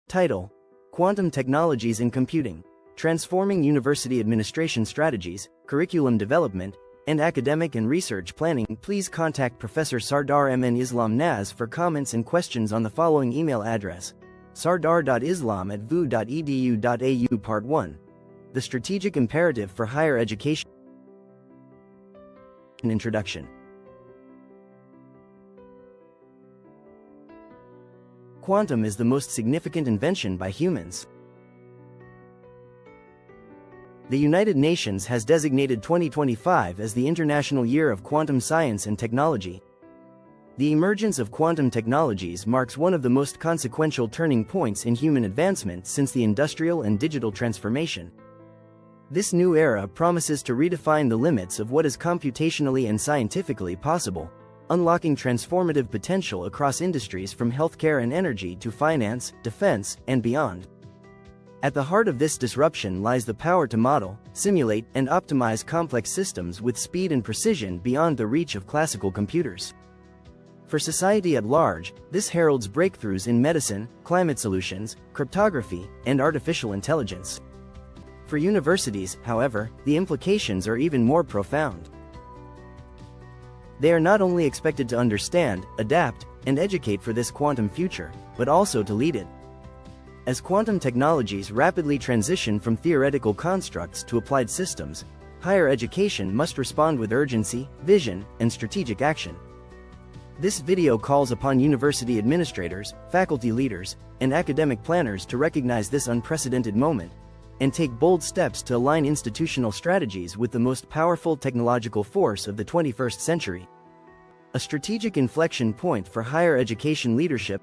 Title: Quantum Technologies in Computing: Transforming University Administration Strategies, Curriculum Development, and Academic and Research Planning. Please contact Professor Sardar Mn Islam Naz for comments and questions on the following email address: sardar.islam@vu.edu.au. Part 1. The Strategic Imperative for Higher Education. Introduction. Quantum is the most significant invention by humans. The United Nations has designated 2025 as the International Year of Quantum Science and Technology. The emergence of quantum technologies marks one of the most consequential turning points in human advancement since the industrial and digital transformation. This new era promises to redefine the limits of what is computationally and scientifically possible, unlocking transformative potential across industries from healthcare and energy to finance, defense, and beyond. At the heart of this disruption lies the power to model, simulate, and optimize complex systems with speed and precision beyond the reach of classical computers. For society at large, this heralds breakthroughs in medicine, climate solutions, cryptography, and artificial intelligence. For universities, however, the implications are even more profound. They are not only expected to understand, adapt, and educate for this quantum future, but also to lead it. As quantum technologies rapidly transition from theoretical constructs to applied systems, higher education must respond with urgency, vision, and strategic action. This video calls upon university administrators, faculty leaders, and academic planners to recognize this unprecedented moment and take bold steps to align institutional strategies with the most powerful technological force of the 21st century. A strategic inflection point for higher education leadership.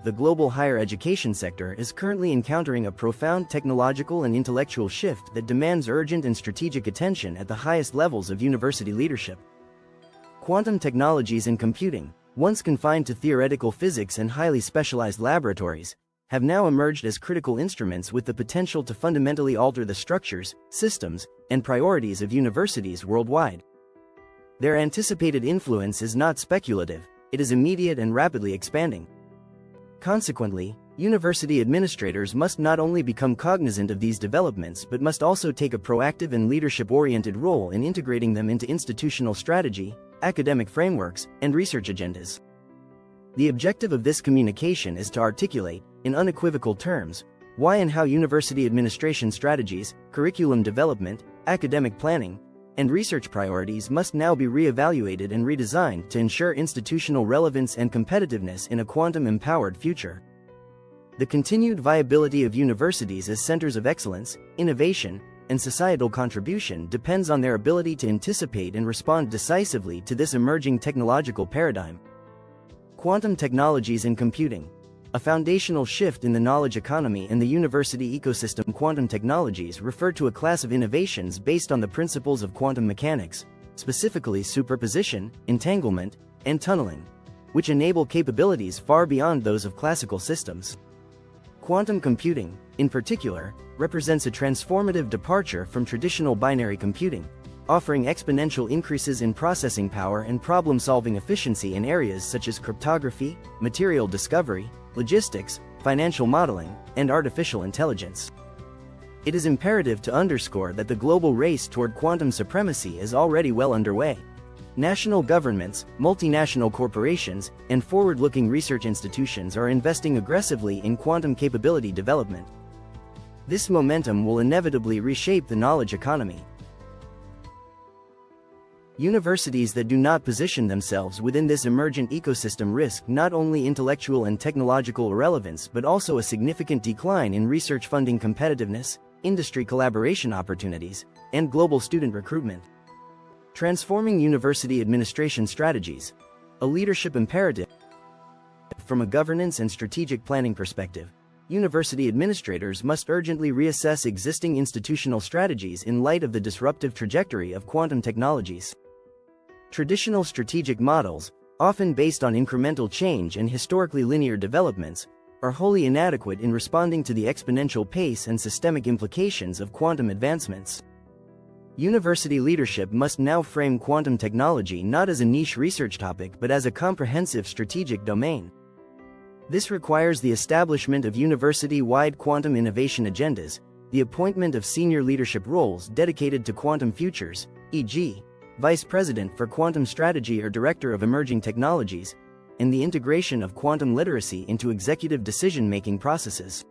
The global higher education sector is currently encountering a profound technological and intellectual shift that demands urgent and strategic attention at the highest levels of university leadership. Quantum technologies in computing, once confined to theoretical physics and highly specialized laboratories, have now emerged as critical instruments with the potential to fundamentally alter the structures, systems, and priorities of universities worldwide. Their anticipated influence is not speculative, it is immediate and rapidly expanding. Consequently, university administrators must not only become cognizant of these developments but must also take a proactive and leadership-oriented role in integrating them into institutional strategy, academic frameworks, and research agendas. The objective of this communication is to articulate, in unequivocal terms, why and how university administration strategies, curriculum development, academic planning, and research priorities must now be re-evaluated and redesigned to ensure institutional relevance and competitiveness in a quantum-empowered future. The continued viability of universities as centers of excellence, innovation, and societal contribution depends on their ability to anticipate and respond decisively to this emerging technological paradigm. Quantum technologies in computing: a foundational shift in the knowledge economy and the university ecosystem. Quantum technologies refer to a class of innovations based on the principles of quantum mechanics, specifically superposition, entanglement, and tunneling, which enable capabilities far beyond those of classical systems. Quantum computing, in particular, represents a transformative departure from traditional binary computing, offering exponential increases in processing power and problem-solving efficiency in areas such as cryptography, material discovery, logistics, financial modeling, and artificial intelligence. It is imperative to underscore that the global race toward quantum supremacy is already well underway. National governments, multinational corporations, and forward-looking research institutions are investing aggressively in quantum capability development. This momentum will inevitably reshape the knowledge economy. Universities that do not position themselves within this emergent ecosystem risk not only intellectual and technological irrelevance but also a significant decline in research funding competitiveness, industry collaboration opportunities, and global student recruitment. Transforming university administration strategies: a leadership imperative. From a governance and strategic planning perspective, university administrators must urgently reassess existing institutional strategies in light of the disruptive trajectory of quantum technologies. Traditional strategic models, often based on incremental change and historically linear developments, are wholly inadequate in responding to the exponential pace and systemic implications of quantum advancements. University leadership must now frame quantum technology not as a niche research topic but as a comprehensive strategic domain. This requires the establishment of university-wide quantum innovation agendas, the appointment of senior leadership roles dedicated to quantum futures, e.g., Vice President for Quantum Strategy or Director of Emerging Technologies, and the integration of quantum literacy into executive decision-making processes.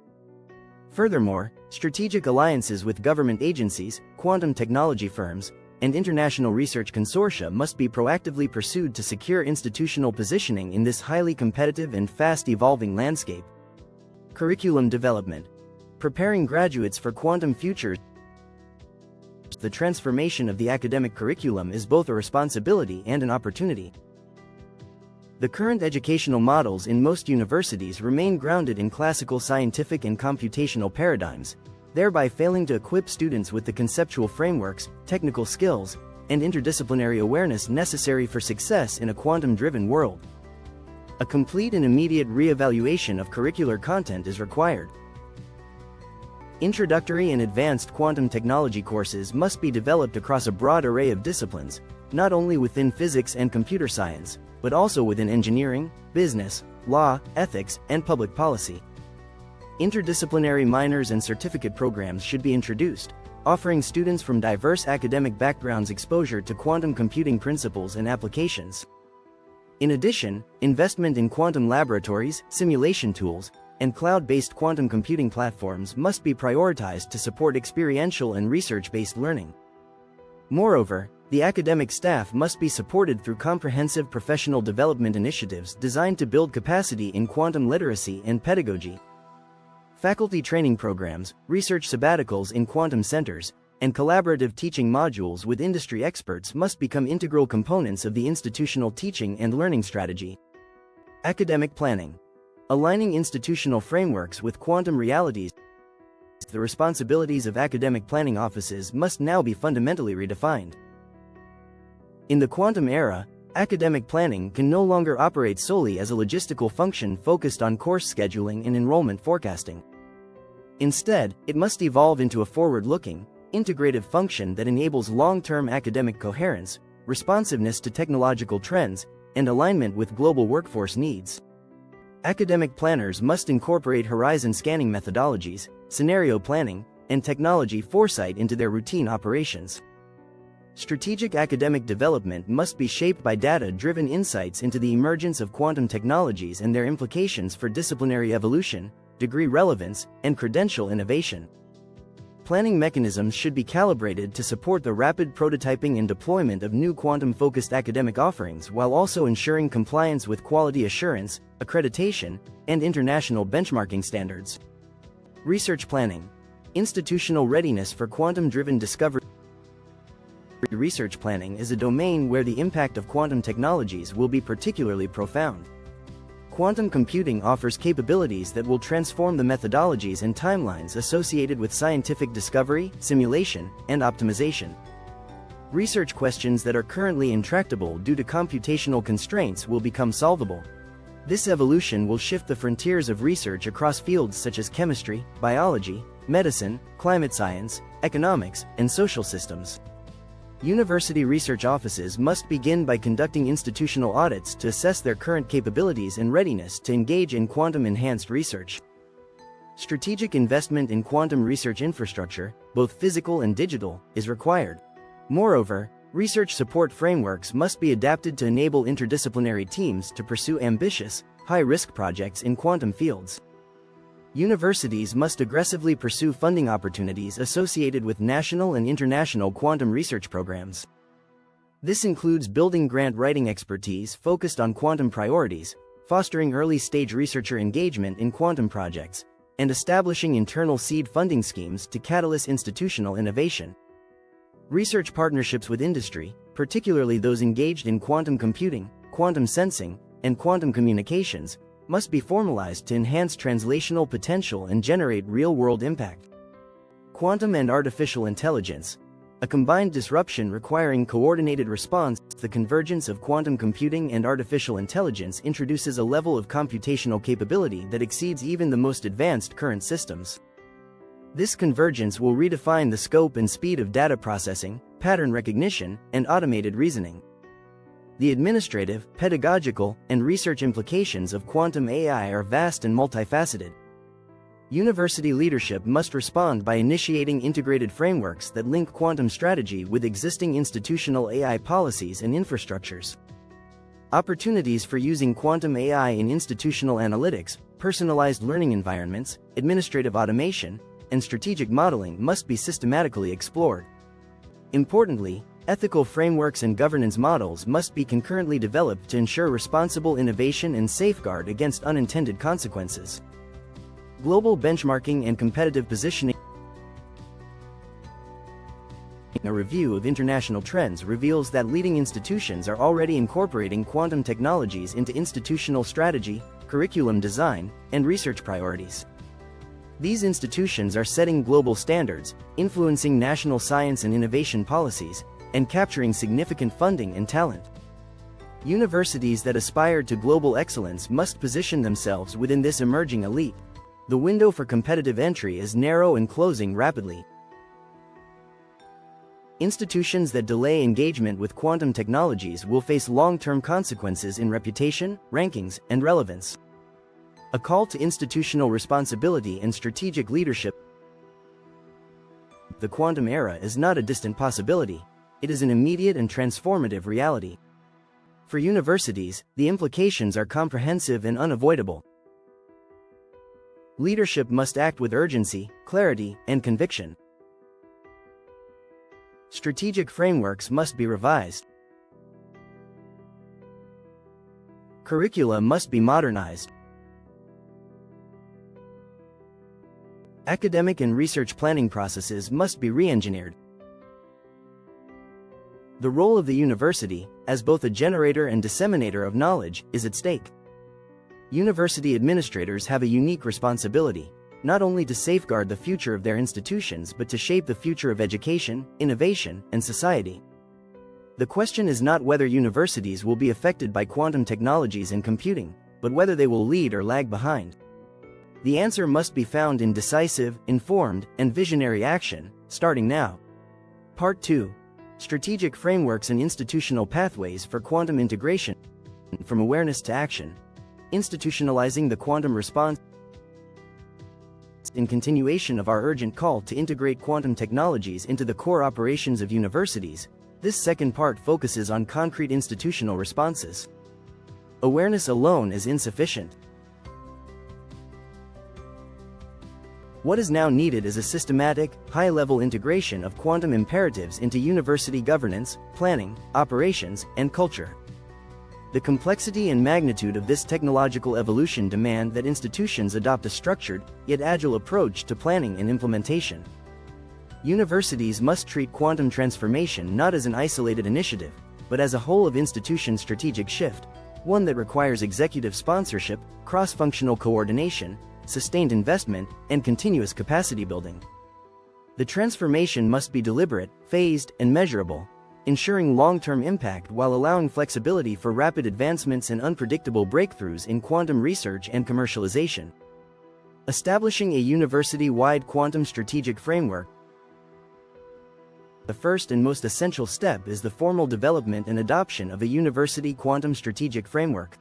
Furthermore, strategic alliances with government agencies, quantum technology firms, and international research consortia must be proactively pursued to secure institutional positioning in this highly competitive and fast-evolving landscape. Curriculum development. Preparing graduates for quantum futures. The transformation of the academic curriculum is both a responsibility and an opportunity. The current educational models in most universities remain grounded in classical scientific and computational paradigms, thereby failing to equip students with the conceptual frameworks, technical skills, and interdisciplinary awareness necessary for success in a quantum-driven world. A complete and immediate re-evaluation of curricular content is required. Introductory and advanced quantum technology courses must be developed across a broad array of disciplines, not only within physics and computer science, but also within engineering, business, law, ethics, and public policy. Interdisciplinary minors and certificate programs should be introduced, offering students from diverse academic backgrounds exposure to quantum computing principles and applications. In addition, investment in quantum laboratories, simulation tools, and cloud-based quantum computing platforms must be prioritized to support experiential and research-based learning. Moreover, the academic staff must be supported through comprehensive professional development initiatives designed to build capacity in quantum literacy and pedagogy. Faculty training programs, research sabbaticals in quantum centers, and collaborative teaching modules with industry experts must become integral components of the institutional teaching and learning strategy. Academic planning. Aligning institutional frameworks with quantum realities. The responsibilities of academic planning offices must now be fundamentally redefined. In the quantum era, academic planning can no longer operate solely as a logistical function focused on course scheduling and enrollment forecasting. Instead, it must evolve into a forward-looking, integrative function that enables long-term academic coherence, responsiveness to technological trends, and alignment with global workforce needs. Academic planners must incorporate horizon scanning methodologies, scenario planning, and technology foresight into their routine operations. Strategic academic development must be shaped by data-driven insights into the emergence of quantum technologies and their implications for disciplinary evolution, degree relevance, and credential innovation. Planning mechanisms should be calibrated to support the rapid prototyping and deployment of new quantum-focused academic offerings while also ensuring compliance with quality assurance, accreditation, and international benchmarking standards. Research planning. Institutional readiness for quantum-driven discovery. Research planning is a domain where the impact of quantum technologies will be particularly profound. Quantum computing offers capabilities that will transform the methodologies and timelines associated with scientific discovery, simulation, and optimization. Research questions that are currently intractable due to computational constraints will become solvable. This evolution will shift the frontiers of research across fields such as chemistry, biology, medicine, climate science, economics, and social systems. University research offices must begin by conducting institutional audits to assess their current capabilities and readiness to engage in quantum-enhanced research. Strategic investment in quantum research infrastructure, both physical and digital, is required. Moreover, research support frameworks must be adapted to enable interdisciplinary teams to pursue ambitious, high-risk projects in quantum fields. Universities must aggressively pursue funding opportunities associated with national and international quantum research programs. This includes building grant writing expertise focused on quantum priorities, fostering early-stage researcher engagement in quantum projects, and establishing internal seed funding schemes to catalyze institutional innovation. Research partnerships with industry, particularly those engaged in quantum computing, quantum sensing, and quantum communications, must be formalized to enhance translational potential and generate real-world impact. Quantum and artificial intelligence, a combined disruption requiring coordinated response. The convergence of quantum computing and artificial intelligence introduces a level of computational capability that exceeds even the most advanced current systems. This convergence will redefine the scope and speed of data processing, pattern recognition, and automated reasoning. The administrative, pedagogical, and research implications of quantum AI are vast and multifaceted. University leadership must respond by initiating integrated frameworks that link quantum strategy with existing institutional AI policies and infrastructures. Opportunities for using quantum AI in institutional analytics, personalized learning environments, administrative automation, and strategic modeling must be systematically explored. Importantly, ethical frameworks and governance models must be concurrently developed to ensure responsible innovation and safeguard against unintended consequences. Global benchmarking and competitive positioning. A review of international trends reveals that leading institutions are already incorporating quantum technologies into institutional strategy, curriculum design, and research priorities. These institutions are setting global standards, influencing national science and innovation policies, and capturing significant funding and talent. Universities that aspire to global excellence must position themselves within this emerging elite. The window for competitive entry is narrow and closing rapidly. Institutions that delay engagement with quantum technologies will face long-term consequences in reputation, rankings, and relevance. A call to institutional responsibility and strategic leadership. The quantum era is not a distant possibility. It is an immediate and transformative reality. For universities, the implications are comprehensive and unavoidable. Leadership must act with urgency, clarity, and conviction. Strategic frameworks must be revised. Curricula must be modernized. Academic and research planning processes must be re-engineered. The role of the university, as both a generator and disseminator of knowledge, is at stake. University administrators have a unique responsibility, not only to safeguard the future of their institutions but to shape the future of education, innovation, and society. The question is not whether universities will be affected by quantum technologies and computing, but whether they will lead or lag behind. The answer must be found in decisive, informed, and visionary action, starting now. Part 2. Strategic frameworks and institutional pathways for quantum integration. From awareness to action. Institutionalizing the quantum response. In continuation of our urgent call to integrate quantum technologies into the core operations of universities, this second part focuses on concrete institutional responses. Awareness alone is insufficient. What is now needed is a systematic, high-level integration of quantum imperatives into university governance, planning, operations, and culture. The complexity and magnitude of this technological evolution demand that institutions adopt a structured, yet agile approach to planning and implementation. Universities must treat quantum transformation not as an isolated initiative, but as a whole-of-institution strategic shift, one that requires executive sponsorship, cross-functional coordination, sustained investment, and continuous capacity building. The transformation must be deliberate, phased, and measurable, ensuring long-term impact while allowing flexibility for rapid advancements and unpredictable breakthroughs in quantum research and commercialization. Establishing a university-wide quantum strategic framework. The first and most essential step is the formal development and adoption of a university quantum strategic framework.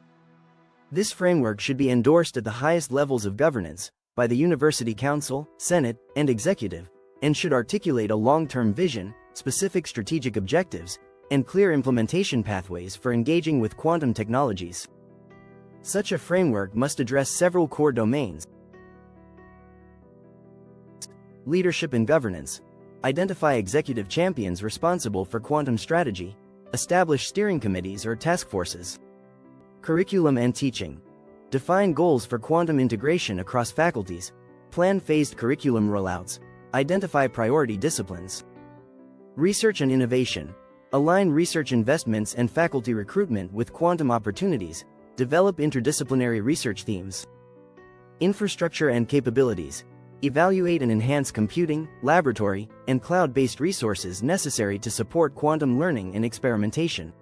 This framework should be endorsed at the highest levels of governance, by the University Council, Senate, and Executive, and should articulate a long-term vision, specific strategic objectives, and clear implementation pathways for engaging with quantum technologies. Such a framework must address several core domains. Leadership and governance. Identify executive champions responsible for quantum strategy. Establish steering committees or task forces. Curriculum and teaching. Define goals for quantum integration across faculties. Plan phased curriculum rollouts. Identify priority disciplines. Research and innovation. Align research investments and faculty recruitment with quantum opportunities. Develop interdisciplinary research themes. Infrastructure and capabilities. Evaluate and enhance computing, laboratory, and cloud-based resources necessary to support quantum learning and experimentation.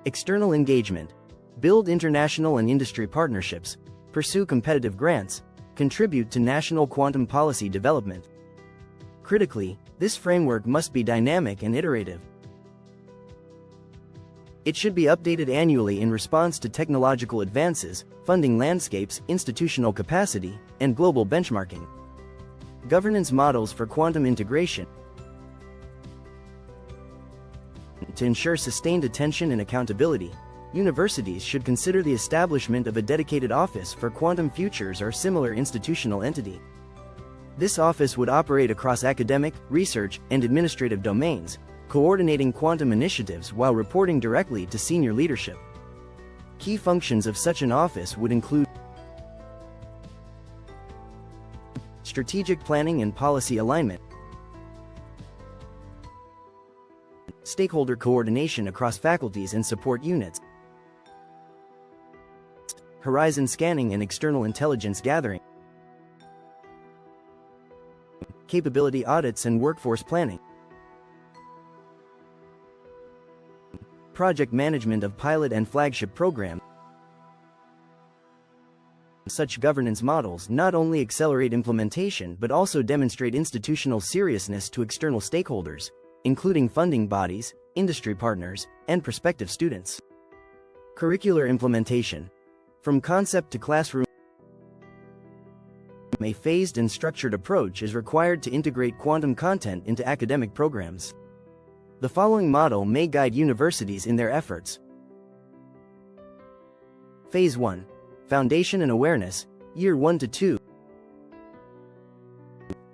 External engagement. Build international and industry partnerships. Pursue competitive grants. Contribute to national quantum policy development. Critically, this framework must be dynamic and iterative. It should be updated annually in response to technological advances, funding landscapes, institutional capacity, and global benchmarking. Governance models for quantum integration. To ensure sustained attention and accountability, universities should consider the establishment of a dedicated office for quantum futures or similar institutional entity. This office would operate across academic, research, and administrative domains, coordinating quantum initiatives while reporting directly to senior leadership. Key functions of such an office would include strategic planning and policy alignment, stakeholder coordination across faculties and support units, horizon scanning and external intelligence gathering, capability audits and workforce planning, project management of pilot and flagship programs. Such governance models not only accelerate implementation but also demonstrate institutional seriousness to external stakeholders, including funding bodies, industry partners, and prospective students. Curricular implementation. From concept to classroom, a phased and structured approach is required to integrate quantum content into academic programs. The following model may guide universities in their efforts. Phase 1. Foundation and Awareness, Year 1 to 2.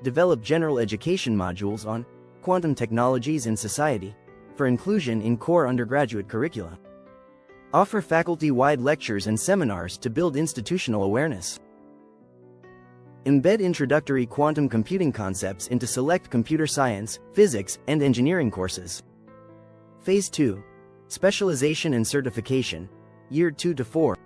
Develop general education modules on quantum technologies in society for inclusion in core undergraduate curricula. Offer faculty-wide lectures and seminars to build institutional awareness. Embed introductory quantum computing concepts into select computer science, physics, and engineering courses. Phase 2. Specialization and Certification, Year 2 to 4.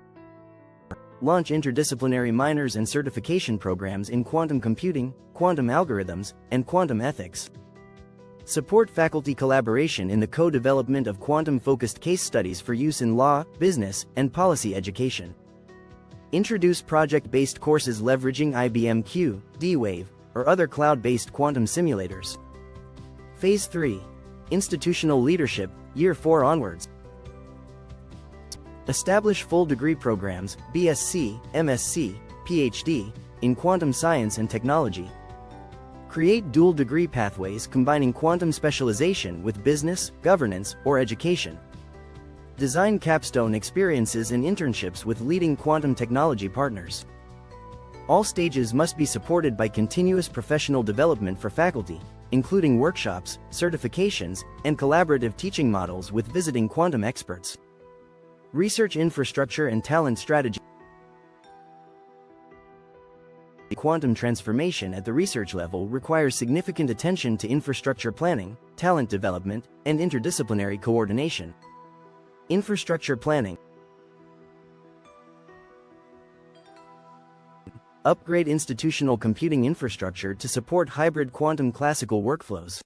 Launch interdisciplinary minors and certification programs in quantum computing, quantum algorithms, and quantum ethics. Support faculty collaboration in the co-development of quantum-focused case studies for use in law, business, and policy education. Introduce project-based courses leveraging IBM Q, D-Wave, or other cloud-based quantum simulators. Phase 3. Institutional Leadership, Year 4 onwards. Establish full degree programs, BSc, MSc, PhD, in quantum science and technology. Create dual degree pathways combining quantum specialization with business, governance, or education. Design capstone experiences and internships with leading quantum technology partners. All stages must be supported by continuous professional development for faculty, including workshops, certifications, and collaborative teaching models with visiting quantum experts. Research infrastructure and talent strategy. Quantum transformation at the research level requires significant attention to infrastructure planning, talent development, and interdisciplinary coordination. Infrastructure planning. Upgrade institutional computing infrastructure to support hybrid quantum classical workflows.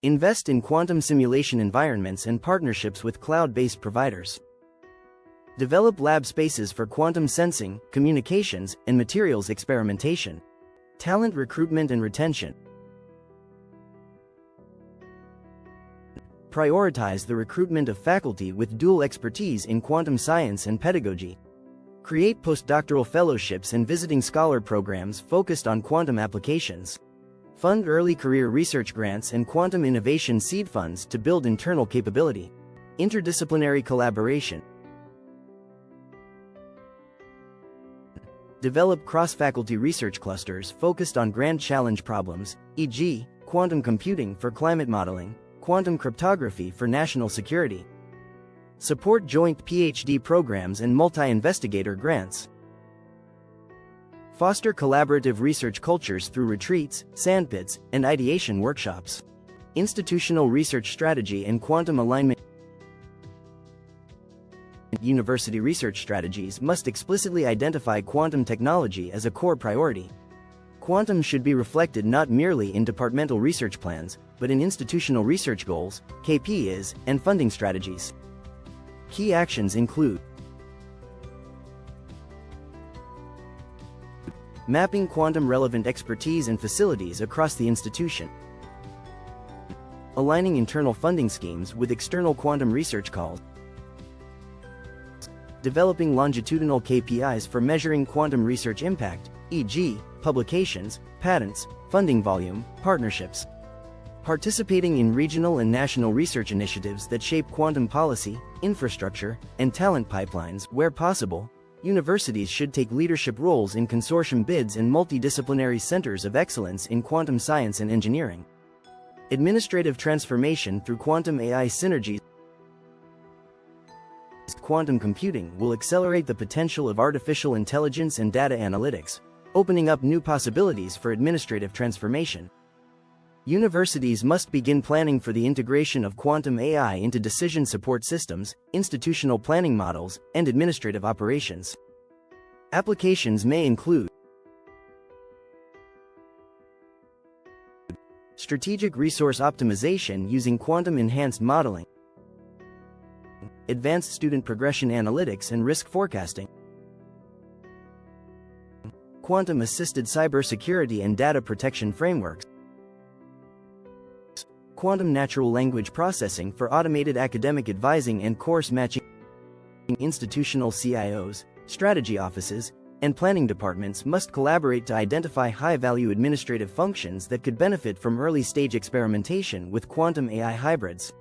Invest in quantum simulation environments and partnerships with cloud-based providers. Develop lab spaces for quantum sensing, communications, and materials experimentation. Talent recruitment and retention. Prioritize the recruitment of faculty with dual expertise in quantum science and pedagogy. Create postdoctoral fellowships and visiting scholar programs focused on quantum applications. Fund early career research grants and quantum innovation seed funds to build internal capability. Interdisciplinary collaboration. Develop cross-faculty research clusters focused on grand challenge problems, e.g., quantum computing for climate modeling, quantum cryptography for national security. Support joint PhD programs and multi-investigator grants. Foster collaborative research cultures through retreats, sandpits, and ideation workshops. Institutional research strategy and quantum alignment. University research strategies must explicitly identify quantum technology as a core priority. Quantum should be reflected not merely in departmental research plans, but in institutional research goals, KPIs, and funding strategies. Key actions include mapping quantum-relevant expertise and facilities across the institution, aligning internal funding schemes with external quantum research calls, developing longitudinal KPIs for measuring quantum research impact, e.g., publications, patents, funding volume, partnerships. Participating in regional and national research initiatives that shape quantum policy, infrastructure, and talent pipelines. Where possible, universities should take leadership roles in consortium bids and multidisciplinary centers of excellence in quantum science and engineering. Administrative transformation through quantum AI synergies. Quantum computing will accelerate the potential of artificial intelligence and data analytics, opening up new possibilities for administrative transformation. Universities must begin planning for the integration of quantum AI into decision support systems, institutional planning models, and administrative operations. Applications may include strategic resource optimization using quantum-enhanced modeling, advanced student progression analytics and risk forecasting, quantum-assisted cybersecurity and data protection frameworks, quantum natural language processing for automated academic advising and course matching. Institutional CIOs, strategy offices, and planning departments must collaborate to identify high-value administrative functions that could benefit from early-stage experimentation with quantum AI hybrids.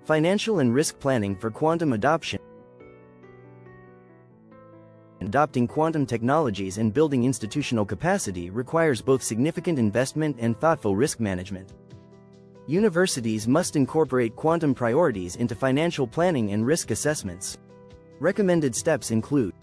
Financial and risk planning for quantum adoption. Adopting quantum technologies and building institutional capacity requires both significant investment and thoughtful risk management. Universities must incorporate quantum priorities into financial planning and risk assessments. Recommended steps include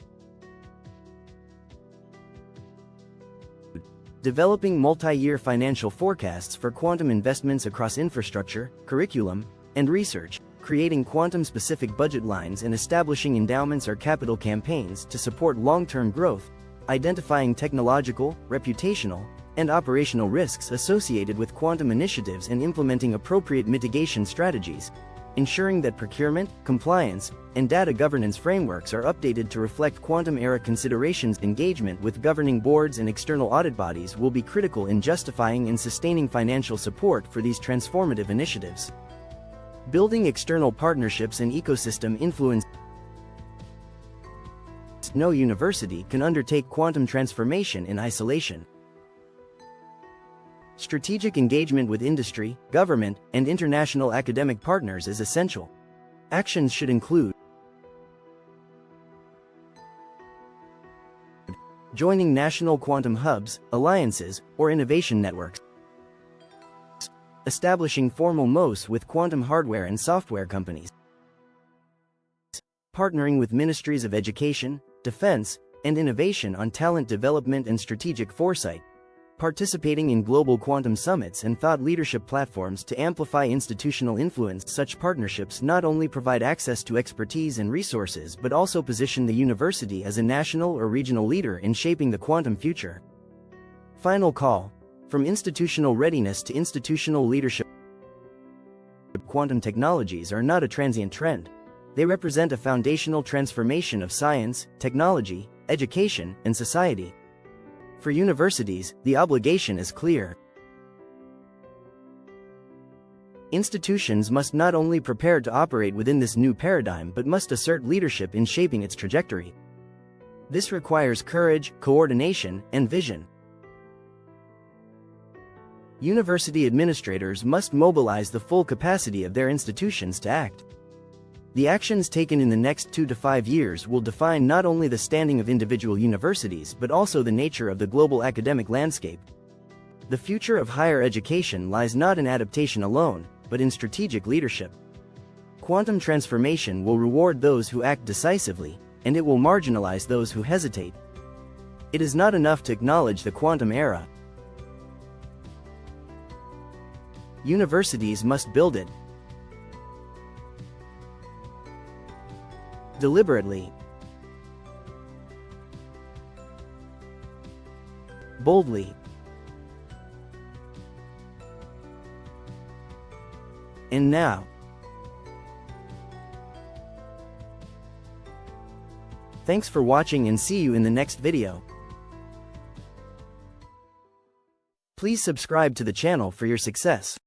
developing multi-year financial forecasts for quantum investments across infrastructure, curriculum, and research, creating quantum-specific budget lines and establishing endowments or capital campaigns to support long-term growth, identifying technological, reputational, and operational risks associated with quantum initiatives and implementing appropriate mitigation strategies, ensuring that procurement, compliance, and data governance frameworks are updated to reflect quantum-era considerations. Engagement with governing boards and external audit bodies will be critical in justifying and sustaining financial support for these transformative initiatives. Building external partnerships and ecosystem influence. No university can undertake quantum transformation in isolation. Strategic engagement with industry, government, and international academic partners is essential. Actions should include joining national quantum hubs, alliances, or innovation networks, establishing formal MOS with quantum hardware and software companies, partnering with ministries of education, defense, and innovation on talent development and strategic foresight, participating in global quantum summits and thought leadership platforms to amplify institutional influence. Such partnerships not only provide access to expertise and resources but also position the university as a national or regional leader in shaping the quantum future. Final call: from institutional readiness to institutional leadership. Quantum technologies are not a transient trend. They represent a foundational transformation of science, technology, education, and society. For universities, the obligation is clear. Institutions must not only prepare to operate within this new paradigm but must assert leadership in shaping its trajectory. This requires courage, coordination, and vision. University administrators must mobilize the full capacity of their institutions to act. The actions taken in the next 2 to 5 years will define not only the standing of individual universities but also the nature of the global academic landscape. The future of higher education lies not in adaptation alone, but in strategic leadership. Quantum transformation will reward those who act decisively, and it will marginalize those who hesitate. It is not enough to acknowledge the quantum era. Universities must build it. Deliberately, boldly, and now. Thanks for watching and see you in the next video. Please subscribe to the channel for your success.